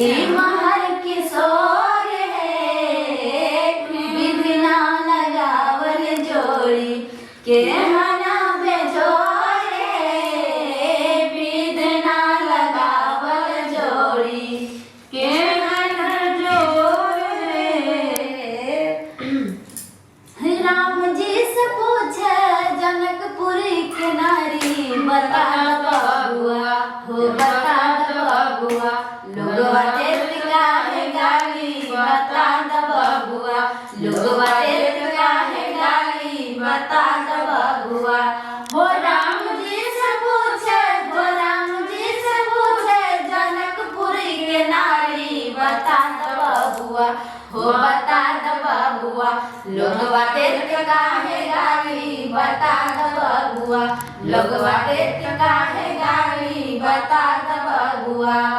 ये महर किशोर है विधना लगावल जोड़ी के हना बेजोर है विधना लगावल जोड़ी के हना जोर है। राम जी से पूछे जनकपुर के नारी बता बबुआ हो बता बबुआ लोगवा देत काहे गाली बता बबुआ लोगवा देत काहे गाली बता बबुआ हो राम जी से पूछे हो राम जी से पूछे जनकपुर के नारी बता बबुआ हो बता बबुआ लोगवा देत काहे गाली बता बबुआ लोगवा देत काहे गाली बता बबुआ।